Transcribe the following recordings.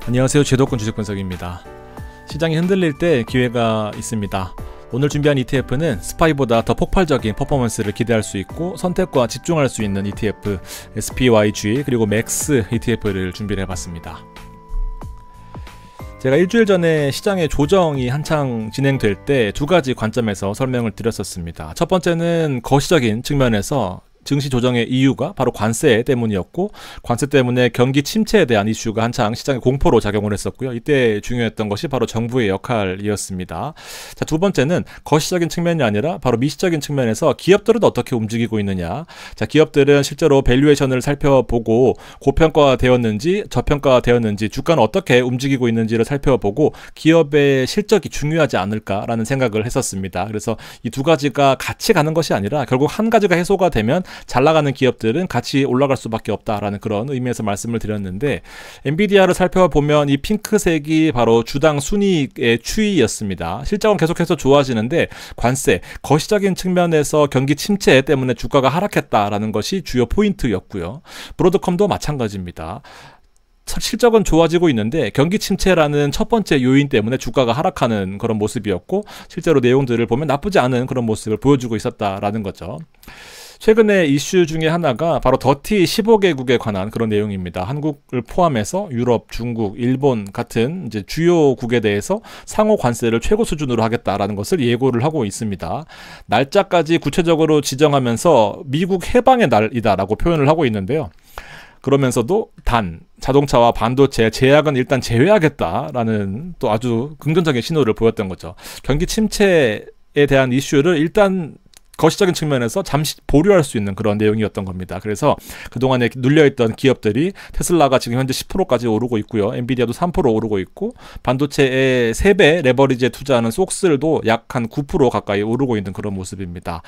안녕하세요. 제도권 주식분석입니다. 시장이 흔들릴 때 기회가 있습니다. 오늘 준비한 ETF는 스파이보다 더 폭발적인 퍼포먼스를 기대할 수 있고 선택과 집중할 수 있는 ETF SPYG 그리고 맥스 ETF를 준비를 해봤습니다. 제가 일주일 전에 시장의 조정이 한창 진행될 때 두 가지 관점에서 설명을 드렸었습니다. 첫 번째는 거시적인 측면에서 증시 조정의 이유가 바로 관세 때문이었고, 관세 때문에 경기 침체에 대한 이슈가 한창 시장의 공포로 작용을 했었고요. 이때 중요했던 것이 바로 정부의 역할이었습니다. 자, 두 번째는 거시적인 측면이 아니라 바로 미시적인 측면에서 기업들은 어떻게 움직이고 있느냐. 자, 기업들은 실제로 밸류에이션을 살펴보고 고평가되었는지 저평가되었는지 주가는 어떻게 움직이고 있는지를 살펴보고 기업의 실적이 중요하지 않을까라는 생각을 했었습니다. 그래서 이 두 가지가 같이 가는 것이 아니라 결국 한 가지가 해소가 되면 잘 나가는 기업들은 같이 올라갈 수밖에 없다라는 그런 의미에서 말씀을 드렸는데, 엔비디아를 살펴보면 이 핑크색이 바로 주당 순이익의 추이였습니다. 실적은 계속해서 좋아지는데 관세, 거시적인 측면에서 경기 침체 때문에 주가가 하락했다라는 것이 주요 포인트였고요. 브로드컴도 마찬가지입니다. 실적은 좋아지고 있는데 경기 침체라는 첫 번째 요인 때문에 주가가 하락하는 그런 모습이었고, 실제로 내용들을 보면 나쁘지 않은 그런 모습을 보여주고 있었다라는 거죠. 최근에 이슈 중에 하나가 바로 더티 15개국에 관한 그런 내용입니다. 한국을 포함해서 유럽, 중국, 일본 같은 이제 주요국에 대해서 상호 관세를 최고 수준으로 하겠다라는 것을 예고를 하고 있습니다. 날짜까지 구체적으로 지정하면서 미국 해방의 날이다라고 표현을 하고 있는데요. 그러면서도 자동차와 반도체, 제약은 일단 제외하겠다라는 또 아주 긍정적인 신호를 보였던 거죠. 경기 침체에 대한 이슈를 일단 거시적인 측면에서 잠시 보류할 수 있는 그런 내용이었던 겁니다. 그래서 그동안에 눌려있던 기업들이 테슬라가 지금 현재 10%까지 오르고 있고요. 엔비디아도 3% 오르고 있고, 반도체의 3배 레버리지에 투자하는 속스도 약 한 9% 가까이 오르고 있는 그런 모습입니다.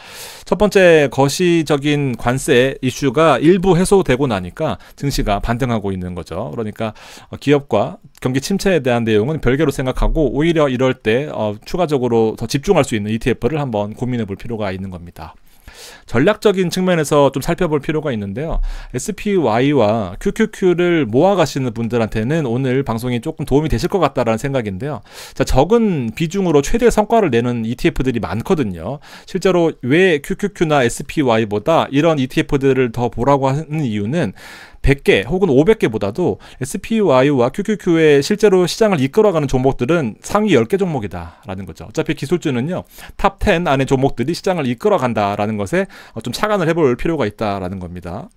첫 번째 거시적인 관세 이슈가 일부 해소되고 나니까 증시가 반등하고 있는 거죠. 그러니까 기업과 경기 침체에 대한 내용은 별개로 생각하고 오히려 이럴 때 추가적으로 더 집중할 수 있는 ETF를 한번 고민해 볼 필요가 있는 겁니다. 전략적인 측면에서 좀 살펴볼 필요가 있는데요. SPY와 QQQ를 모아가시는 분들한테는 오늘 방송이 조금 도움이 되실 것 같다라는 생각인데요. 자, 적은 비중으로 최대 성과를 내는 ETF들이 많거든요. 실제로 왜 QQQ나 SPY보다 이런 ETF들을 더 보라고 하는 이유는 100개 혹은 500개보다도 SPY와 QQQ의 실제로 시장을 이끌어가는 종목들은 상위 10개 종목이다 라는 거죠. 어차피 기술주는요, 탑 10 안의 종목들이 시장을 이끌어간다라는 것에 좀 착안을 해볼 필요가 있다라는 겁니다.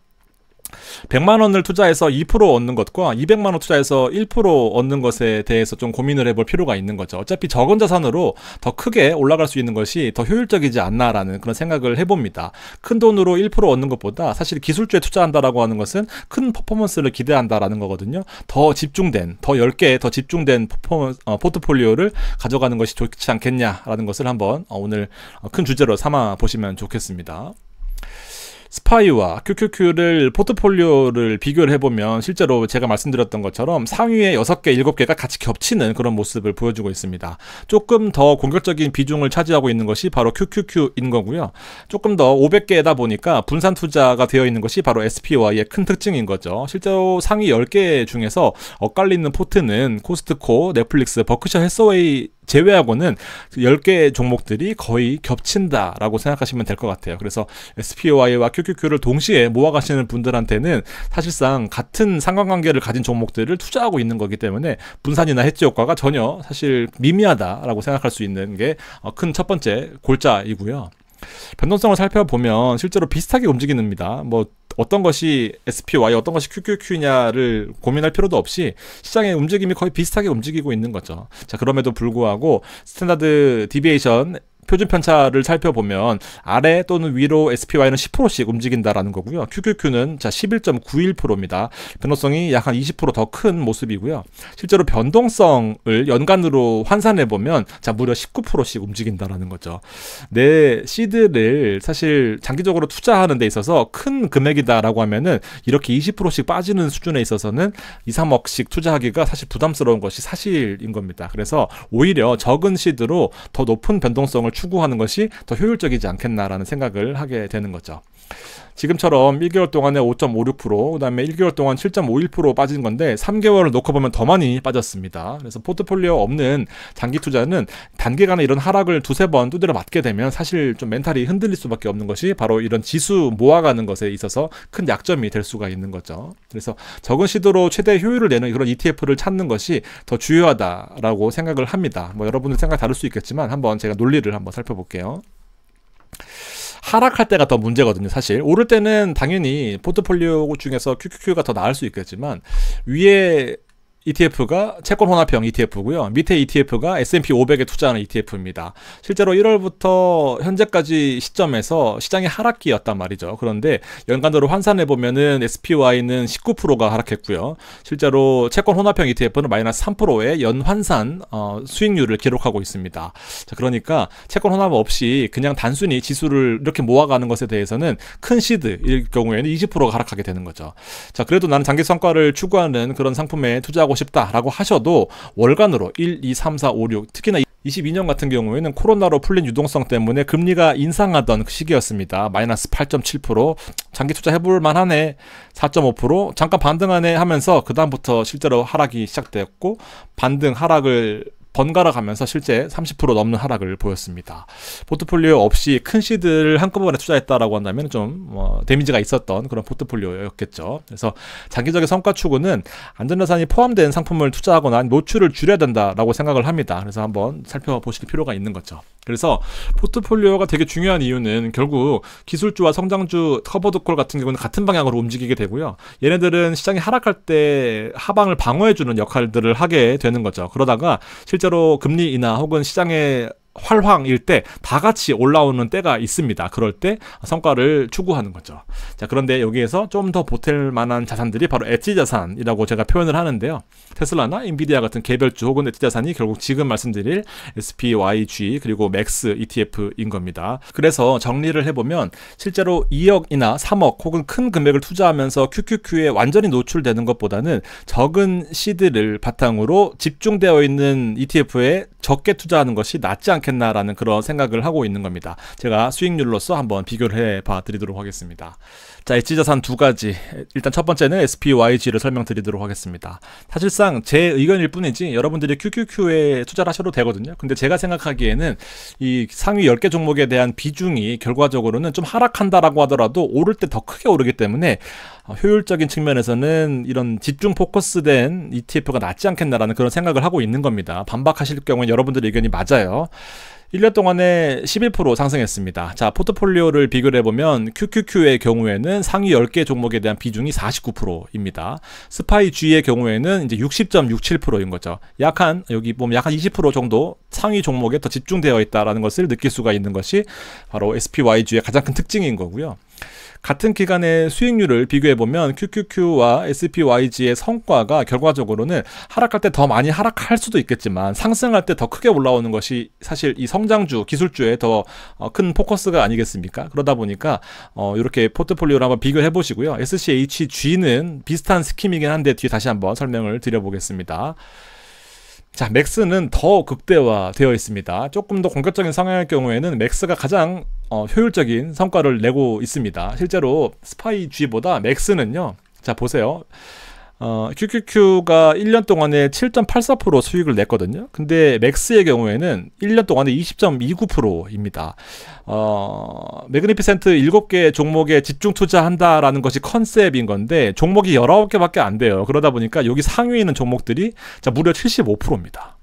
100만원을 투자해서 2% 얻는 것과 200만원 투자해서 1% 얻는 것에 대해서 좀 고민을 해볼 필요가 있는 거죠. 어차피 적은 자산으로 더 크게 올라갈 수 있는 것이 더 효율적이지 않나라는 그런 생각을 해봅니다. 큰 돈으로 1% 얻는 것보다 사실 기술주에 투자한다라고 하는 것은 큰 퍼포먼스를 기대한다라는 거거든요. 더 집중된, 더 10개 더 집중된 포트폴리오를 가져가는 것이 좋지 않겠냐라는 것을 한번 오늘 큰 주제로 삼아 보시면 좋겠습니다. 스파이와 QQQ를 포트폴리오를 비교를 해보면 실제로 제가 말씀드렸던 것처럼 상위에 6개, 7개가 같이 겹치는 그런 모습을 보여주고 있습니다. 조금 더 공격적인 비중을 차지하고 있는 것이 바로 QQQ인 거고요. 조금 더 500개다 보니까 분산 투자가 되어 있는 것이 바로 SPY의 큰 특징인 거죠. 실제로 상위 10개 중에서 엇갈리는 포트는 코스트코, 넷플릭스, 버크셔 해서웨이 제외하고는 10개 종목들이 거의 겹친다라고 생각하시면 될 것 같아요. 그래서 SPY와 QQQ를 동시에 모아가시는 분들한테는 사실상 같은 상관관계를 가진 종목들을 투자하고 있는 거기 때문에 분산이나 해지 효과가 전혀 사실 미미하다라고 생각할 수 있는 게 큰 첫 번째 골자이고요. 변동성을 살펴보면 실제로 비슷하게 움직입니다. 뭐 어떤 것이 SPY, 어떤 것이 QQQ냐를 고민할 필요도 없이 시장의 움직임이 거의 비슷하게 움직이고 있는 거죠. 자, 그럼에도 불구하고 스탠다드 디비에이션 표준 편차를 살펴보면 아래 또는 위로 SPY는 10%씩 움직인다라는 거고요. QQQ는 자 11.91%입니다. 변동성이 약 한 20% 더 큰 모습이고요. 실제로 변동성을 연간으로 환산해 보면 자 무려 19%씩 움직인다라는 거죠. 내 시드를 사실 장기적으로 투자하는 데 있어서 큰 금액이다라고 하면은 이렇게 20%씩 빠지는 수준에 있어서는 2, 3억씩 투자하기가 사실 부담스러운 것이 사실인 겁니다. 그래서 오히려 적은 시드로 더 높은 변동성을 추구하는 것이 더 효율적이지 않겠나라는 생각을 하게 되는 거죠. 지금처럼 1개월 동안에 5.56%, 그 다음에 1개월 동안 7.51% 빠진 건데 3개월을 놓고 보면 더 많이 빠졌습니다. 그래서 포트폴리오 없는 장기 투자는 단기간에 이런 하락을 두세 번 두드려 맞게 되면 사실 좀 멘탈이 흔들릴 수밖에 없는 것이 바로 이런 지수 모아가는 것에 있어서 큰 약점이 될 수가 있는 거죠. 그래서 적은 시도로 최대 효율을 내는 그런 ETF를 찾는 것이 더 주요하다라고 생각을 합니다. 뭐 여러분들 생각 다를 수 있겠지만 한번 제가 논리를 한번 살펴볼게요. 하락할 때가 더 문제거든요. 사실 오를 때는 당연히 포트폴리오 중에서 QQQ가 더 나을 수 있겠지만 위에 ETF가 채권 혼합형 ETF고요. 밑에 ETF가 S&P 500에 투자하는 ETF입니다. 실제로 1월부터 현재까지 시점에서 시장이 하락기였단 말이죠. 그런데 연간으로 환산해 보면은 SPY는 19%가 하락했고요. 실제로 채권 혼합형 ETF는 마이너스 3%의 연환산 수익률을 기록하고 있습니다. 자, 그러니까 채권 혼합 없이 그냥 단순히 지수를 이렇게 모아가는 것에 대해서는 큰 시드일 경우에는 20%가 하락하게 되는 거죠. 자, 그래도 나는 장기 성과를 추구하는 그런 상품에 투자하고 싶다라고 하셔도 월간으로 1, 2, 3, 4, 5, 6 특히나 22년 같은 경우에는 코로나로 풀린 유동성 때문에 금리가 인상하던 시기였습니다. 마이너스 8.7%, 장기 투자 해볼 만하네 4.5%, 잠깐 반등하네 하면서 그 다음부터 실제로 하락이 시작되었고 반등 하락을 번갈아 가면서 실제 30% 넘는 하락을 보였습니다. 포트폴리오 없이 큰 시드를 한꺼번에 투자했다라고 한다면 좀 데미지가 있었던 그런 포트폴리오였겠죠. 그래서 장기적인 성과 추구는 안전자산이 포함된 상품을 투자하거나 노출을 줄여야 된다라고 생각을 합니다. 그래서 한번 살펴보실 필요가 있는 거죠. 그래서 포트폴리오가 되게 중요한 이유는 결국 기술주와 성장주 커버드콜 같은 경우는 같은 방향으로 움직이게 되고요. 얘네들은 시장이 하락할 때 하방을 방어해주는 역할들을 하게 되는 거죠. 그러다가 실제로 금리 인하 혹은 시장의 활황일 때 다 같이 올라오는 때가 있습니다. 그럴 때 성과를 추구하는 거죠. 자, 그런데 여기에서 좀 더 보탤 만한 자산들이 바로 엣지 자산이라고 제가 표현을 하는데요. 테슬라나 인비디아 같은 개별주 혹은 엣지 자산이 결국 지금 말씀드릴 SPYG 그리고 맥스 ETF인 겁니다. 그래서 정리를 해보면 실제로 2억이나 3억 혹은 큰 금액을 투자하면서 QQQ에 완전히 노출되는 것보다는 적은 시드를 바탕으로 집중되어 있는 ETF에 적게 투자하는 것이 낫지 않겠나라는 그런 생각을 하고 있는 겁니다. 제가 수익률로서 한번 비교를 해봐 드리도록 하겠습니다. 자, 엣지 자산 두 가지. 일단 첫 번째는 SPYG를 설명드리도록 하겠습니다. 사실상 제 의견일 뿐이지 여러분들이 QQQ에 투자를 하셔도 되거든요. 근데 제가 생각하기에는 이 상위 10개 종목에 대한 비중이 결과적으로는 좀 하락한다라고 하더라도 오를 때 더 크게 오르기 때문에 효율적인 측면에서는 이런 집중 포커스된 ETF가 낫지 않겠나라는 그런 생각을 하고 있는 겁니다. 반박하실 경우에 여러분들의 의견이 맞아요. 1년 동안에 11% 상승했습니다. 자, 포트폴리오를 비교를 해보면 QQQ의 경우에는 상위 10개 종목에 대한 비중이 49%입니다. 스파이G의 경우에는 이제 60.67%인 거죠. 여기 보면 약 한 20% 정도 상위 종목에 더 집중되어 있다는 것을 느낄 수가 있는 것이 바로 SPYG의 가장 큰 특징인 거고요. 같은 기간의 수익률을 비교해보면 QQQ와 SPYG의 성과가 결과적으로는 하락할 때 더 많이 하락할 수도 있겠지만 상승할 때 더 크게 올라오는 것이 사실 이 성장주, 기술주에 더 큰 포커스가 아니겠습니까? 그러다 보니까 이렇게 포트폴리오를 한번 비교해 보시고요. SCHG는 비슷한 스킴이긴 한데 뒤에 다시 한번 설명을 드려보겠습니다. 자, 맥스는 더 극대화되어 있습니다. 조금 더 공격적인 성향일 경우에는 맥스가 가장 효율적인 성과를 내고 있습니다. 실제로 스파이G보다 맥스는요, 자 보세요. QQQ가 1년 동안에 7.84% 수익을 냈거든요. 근데 맥스의 경우에는 1년 동안에 20.29%입니다. 매그니피센트 7개 종목에 집중 투자한다라는 것이 컨셉인 건데 종목이 19개밖에 안 돼요. 그러다 보니까 여기 상위에 있는 종목들이 무려 75%입니다.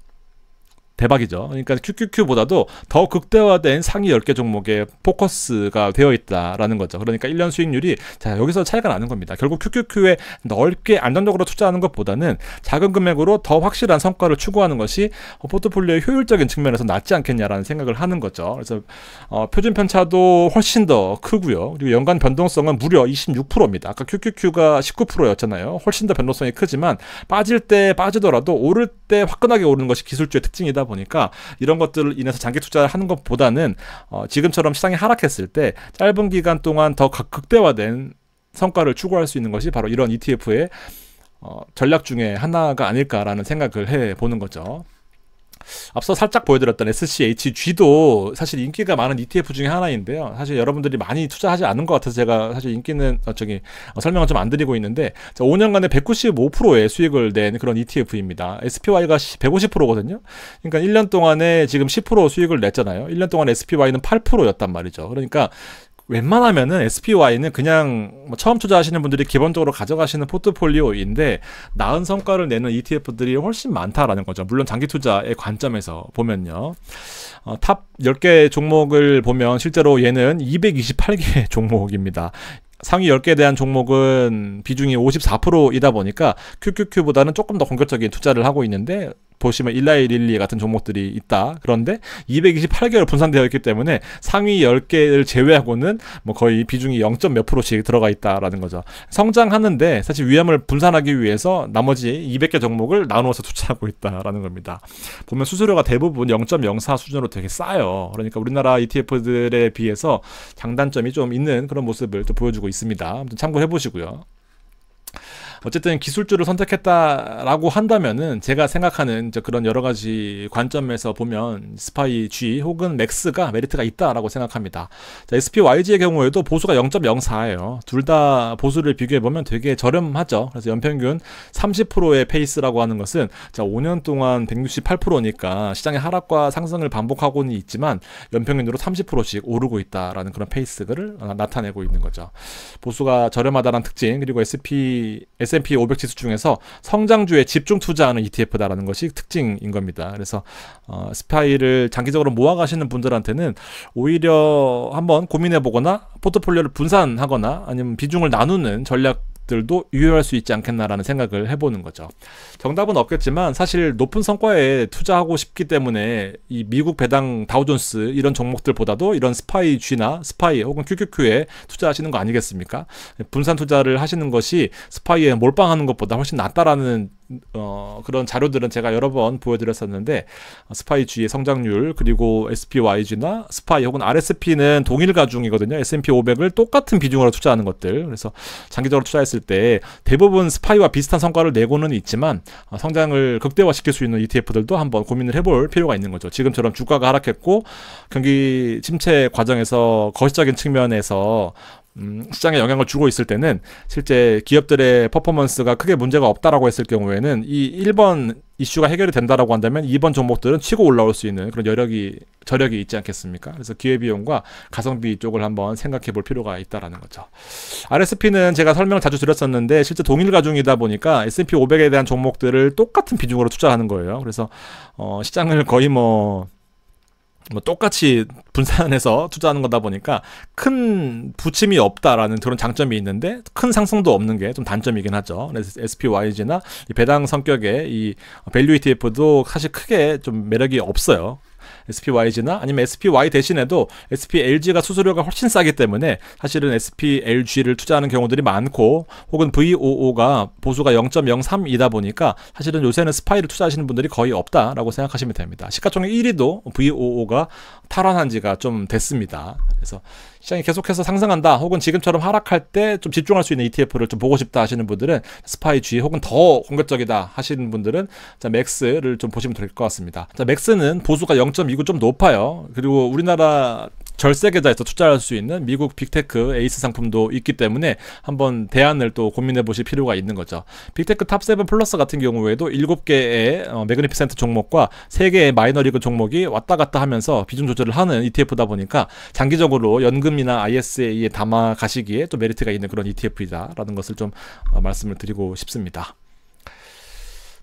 대박이죠. 그러니까 QQQ보다도 더 극대화된 상위 10개 종목에 포커스가 되어 있다라는 거죠. 그러니까 1년 수익률이 여기서 차이가 나는 겁니다. 결국 QQQ에 넓게 안정적으로 투자하는 것보다는 작은 금액으로 더 확실한 성과를 추구하는 것이 포트폴리오의 효율적인 측면에서 낫지 않겠냐라는 생각을 하는 거죠. 그래서 표준 편차도 훨씬 더 크고요. 그리고 연간 변동성은 무려 26%입니다. 아까 QQQ가 19%였잖아요. 훨씬 더 변동성이 크지만 빠질 때 빠지더라도 오를 때 화끈하게 오르는 것이 기술주의 특징이다 보니까 이런 것들을 인해서 장기 투자를 하는 것보다는 지금처럼 시장이 하락했을 때 짧은 기간 동안 더 극대화된 성과를 추구할 수 있는 것이 바로 이런 ETF의 전략 중에 하나가 아닐까라는 생각을 해보는 거죠. 앞서 살짝 보여드렸던 SCHG도 사실 인기가 많은 ETF 중에 하나인데요. 사실 여러분들이 많이 투자하지 않은 것 같아서 제가 사실 인기는 설명을 좀 안 드리고 있는데, 5년간에 195%의 수익을 낸 그런 ETF입니다. SPY가 150%거든요. 그러니까 1년 동안에 지금 10% 수익을 냈잖아요. 1년 동안 SPY는 8%였단 말이죠. 그러니까 웬만하면은 SPY는 그냥 처음 투자하시는 분들이 기본적으로 가져가시는 포트폴리오인데 나은 성과를 내는 ETF들이 훨씬 많다라는 거죠. 물론 장기 투자의 관점에서 보면요. 탑 10개 종목을 보면 실제로 얘는 228개 종목입니다. 상위 10개에 대한 종목은 비중이 54%이다 보니까 QQQ보다는 조금 더 공격적인 투자를 하고 있는데, 보시면 일라이릴리 같은 종목들이 있다. 그런데 228개로 분산되어 있기 때문에 상위 10개를 제외하고는 뭐 거의 비중이 0. 몇 %씩 들어가 있다라는 거죠. 성장하는데 사실 위험을 분산하기 위해서 나머지 200개 종목을 나누어서 투자하고 있다라는 겁니다. 보면 수수료가 대부분 0.04 수준으로 되게 싸요. 그러니까 우리나라 ETF들에 비해서 장단점이 좀 있는 그런 모습을 또 보여주고 있습니다. 아무튼 참고해 보시고요. 어쨌든 기술주를 선택했다라고 한다면은 제가 생각하는 그런 여러 가지 관점에서 보면 스파이 G 혹은 맥스가 메리트가 있다라고 생각합니다. 자, SPYG의 경우에도 보수가 0.04예요. 둘 다 보수를 비교해 보면 되게 저렴하죠. 그래서 연평균 30%의 페이스라고 하는 것은 5년 동안 168%니까 시장의 하락과 상승을 반복하고는 있지만 연평균으로 30%씩 오르고 있다라는 그런 페이스를 나타내고 있는 거죠. 보수가 저렴하다는 특징, 그리고 S&P 500 지수 중에서 성장주에 집중 투자하는 ETF다라는 것이 특징인 겁니다. 그래서 스파이를 장기적으로 모아가시는 분들한테는 오히려 한번 고민해보거나 포트폴리오를 분산하거나 아니면 비중을 나누는 전략들도 유효할 수 있지 않겠나라는 생각을 해보는 거죠. 정답은 없겠지만 사실 높은 성과에 투자하고 싶기 때문에 이 미국 배당 다우존스 이런 종목들보다도 이런 스파이 G나 스파이 혹은 QQQ에 투자하시는 거 아니겠습니까? 분산 투자를 하시는 것이 스파이에 몰빵하는 것보다 훨씬 낫다라는 그런 자료들은 제가 여러 번 보여드렸었는데, 스파이 G의 성장률, 그리고 SPYG나 스파이 혹은 RSP는 동일 가중이거든요. S&P 500을 똑같은 비중으로 투자하는 것들. 그래서 장기적으로 투자했을 때 대부분 스파이와 비슷한 성과를 내고는 있지만 성장을 극대화시킬 수 있는 ETF들도 한번 고민을 해볼 필요가 있는 거죠. 지금처럼 주가가 하락했고 경기 침체 과정에서 거시적인 측면에서 시장에 영향을 주고 있을 때는 실제 기업들의 퍼포먼스가 크게 문제가 없다라고 했을 경우에는 이 1번 이슈가 해결이 된다라고 한다면 2번 종목들은 치고 올라올 수 있는 그런 저력이 있지 않겠습니까? 그래서 기회비용과 가성비 쪽을 한번 생각해 볼 필요가 있다라는 거죠. RSP는 제가 설명을 자주 드렸었는데 실제 동일 가중이다 보니까 S&P 500에 대한 종목들을 똑같은 비중으로 투자하는 거예요. 그래서 시장을 거의 똑같이 분산해서 투자하는 거다 보니까 큰 부침이 없다라는 그런 장점이 있는데 큰 상승도 없는 게 좀 단점이긴 하죠. 그래서 SPYG나 이 배당 성격의 이 밸류 ETF도 사실 크게 좀 매력이 없어요. SPYG나 아니면 SPY 대신에도 SPLG가 수수료가 훨씬 싸기 때문에 사실은 SPLG를 투자하는 경우들이 많고, 혹은 VOO가 보수가 0.03이다 보니까 사실은 요새는 스파이를 투자하시는 분들이 거의 없다라고 생각하시면 됩니다. 시가총액 1위도 VOO가 탈환한 지가 좀 됐습니다. 그래서 시장이 계속해서 상승한다 혹은 지금처럼 하락할 때 좀 집중할 수 있는 ETF를 좀 보고 싶다 하시는 분들은 스파이 G, 혹은 더 공격적이다 하시는 분들은 맥스를 좀 보시면 될 것 같습니다. 맥스는 보수가 0.29 좀 높아요. 그리고 우리나라 절세 계좌에서 투자할 수 있는 미국 빅테크 에이스 상품도 있기 때문에 한번 대안을 또 고민해 보실 필요가 있는 거죠. 빅테크 탑7 플러스 같은 경우에도 7개의 매그니피센트 종목과 3개의 마이너리그 종목이 왔다 갔다 하면서 비중 조절을 하는 ETF다 보니까 장기적으로 연금이나 ISA에 담아 가시기에 또 메리트가 있는 그런 ETF이다라는 것을 좀 말씀을 드리고 싶습니다.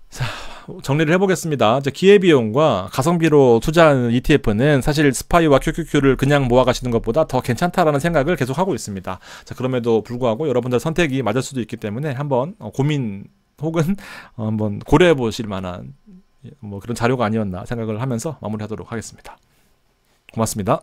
자, 정리를 해보겠습니다. 기회비용과 가성비로 투자하는 ETF는 사실 스파이와 QQQ를 그냥 모아가시는 것보다 더 괜찮다라는 생각을 계속 하고 있습니다. 자, 그럼에도 불구하고 여러분들 선택이 맞을 수도 있기 때문에 한번 고민 혹은 한번 고려해 보실 만한 그런 자료가 아니었나 생각을 하면서 마무리하도록 하겠습니다. 고맙습니다.